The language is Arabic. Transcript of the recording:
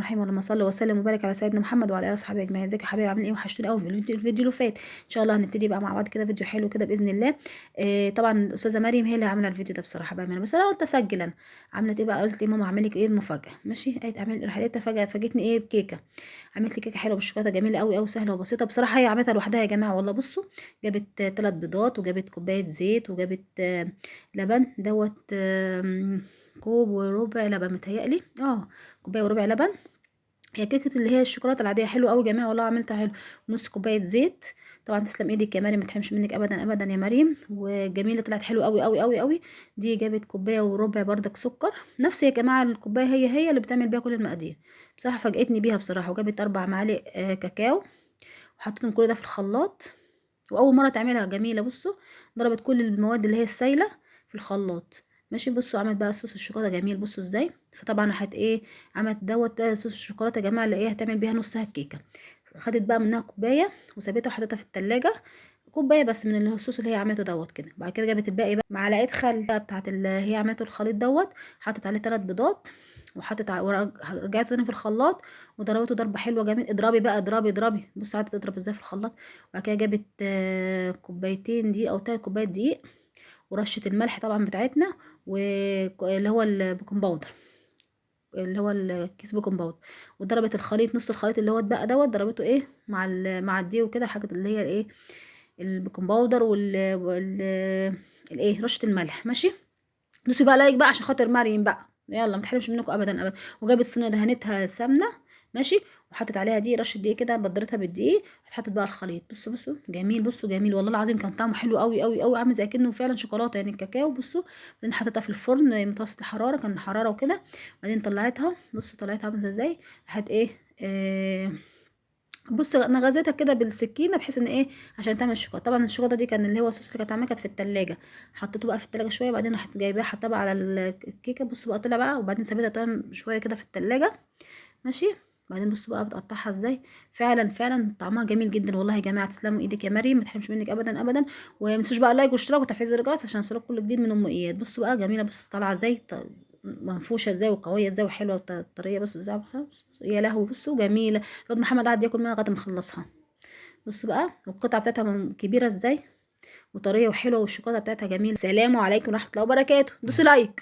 الرحيم. اللهم صل وسلم وبارك على سيدنا محمد وعلى اله وصحبه اجمعين. ازيكم يا حبايبي، عاملين ايه؟ وحشتوني قوي. الفيديو اللي فات ان شاء الله هنبتدي بقى مع بعض كده فيديو حلو كده باذن الله. طبعا الاستاذه مريم هي اللي عامله الفيديو ده بصراحه بامانه، بس انا قلت اسجل. انا عملت ايه بقى؟ قلت لي ماما اعمل لك ايه المفاجاه؟ ماشي، قالت اعمل. راحت لقيتها فجاه فاجئتني ايه؟ بكيكه. عملت لي كيكه حلوه بالشوكولاته جميله قوي قوي، سهله وبسيطه بصراحه. هي عملتها لوحدها يا جماعه والله. بصوا، جابت 3 بيضات، وجابت كوبايه زيت، وجابت لبن دوت كوب وربع لبن متهيألي، كوبايه وربع لبن. هي كيكه اللي هي الشوكولاته العاديه حلوه قوي يا جماعه والله، عملتها حلو. ونص كوبايه زيت. طبعا تسلم ايدك يا مريم، ما تحرمش منك ابدا ابدا يا مريم، وجميله طلعت حلوه قوي قوي قوي قوي. دي جابت كوبايه وربع بردك سكر، نفس يا جماعه الكوبايه هي اللي بتعمل بيها كل المقادير. بصراحه فاجئتني بيها بصراحه. وجابت 4 معالق كاكاو، وحطيتهم كل ده في الخلاط. واول مره تعملها جميله. بصوا، ضربت كل المواد اللي هي السايله في الخلاط. ماشي، بصوا عملت بقى صوص الشوكولاته جميل. بصوا ازاي. فطبعا راحت ايه؟ عملت دوت صوص الشوكولاته يا جماعه اللي ايه هتعمل بيها نصها الكيكه. خدت بقى منها كوبايه وسابتها وحطيتها في التلاجة. كوبايه بس من الصوص اللي هي عملته دوت كده. بعد كده جابت الباقي بقى معلقه خل بقى بتاعت اللي هي عملته الخليط دوت. حطت عليه 3 بيضات، ورجعته تاني في الخلاط وضربته ضربه حلوه جامد. اضربي بقى، اضربي اضربي. بصوا قعدت تضرب ازاي في الخلاط. وبعد كده جابت كوبايتين دي او 3 كوبايات دقيق، ورشه الملح طبعا بتاعتنا، واللي هو البيكنج باودر، اللي هو الكيس بيكنج باودر. وضربت الخليط، نص الخليط اللي هو اتبقى دوت ضربته ايه مع الدقيق وكده، الحاجات اللي هي الايه، البيكنج باودر الايه، رشه الملح. ماشي، دوسي بقى لايك بقى عشان خاطر مريم بقى، يلا ما تحرمش منكم ابدا ابدا. وجابت صينيه دهنتها سمنه. ماشي، وحطت عليها دي رشه دقيق كده، بدرتها بالدقيق. حطت بقى الخليط. بصوا بصوا جميل، بصوا جميل والله العظيم. كان طعمه حلو قوي قوي قوي، عامل زي كأنه فعلا شوكولاته يعني الكاكاو. بصوا، بعدين حطيتها في الفرن متوسط الحراره، كان حراره وكده. بعدين طلعتها. بصوا طلعتها عامله ازاي. راحت ايه بص انا غزيتها كده بالسكينه بحيث ان ايه، عشان تعمل الشوكولاته. طبعا الشوكولاته دي كان اللي هو الصوص اللي كانت عاملاه كانت في التلاجة. حطيته بقى في التلاجة شويه، بعدين راحت جايباه حطاه بقى على الكيكه. بصوا بقى طلع بقى، وبعدين سابتها طبعا شويه كده في التلاجة. ماشي، بعدين بصوا بقى بتقطعها ازاي. فعلا فعلا طعمها جميل جدا والله يا جماعه. تسلموا ايدك يا مريم، ما تحرمش منك ابدا ابدا. وما تنسوش بقى اللايك والاشتراك وتفعيل الجرس عشان يوصلك كل جديد من ام اياد. بصوا بقى جميله، بصوا طالعه ازاي، منفوشه ازاي وقويه ازاي وحلوه طريه. بصوا ازاي، بصوا يا لهوي. بصوا جميله. الواد محمد قعد ياكل منها لغايه ما خلصها. بصوا بقى، والقطعه بتاعتها كبيره ازاي وطريه وحلوه، والشوكولاته بتاعتها جميله. سلام عليكم ورحمه الله وبركاته. دوسوا لايك.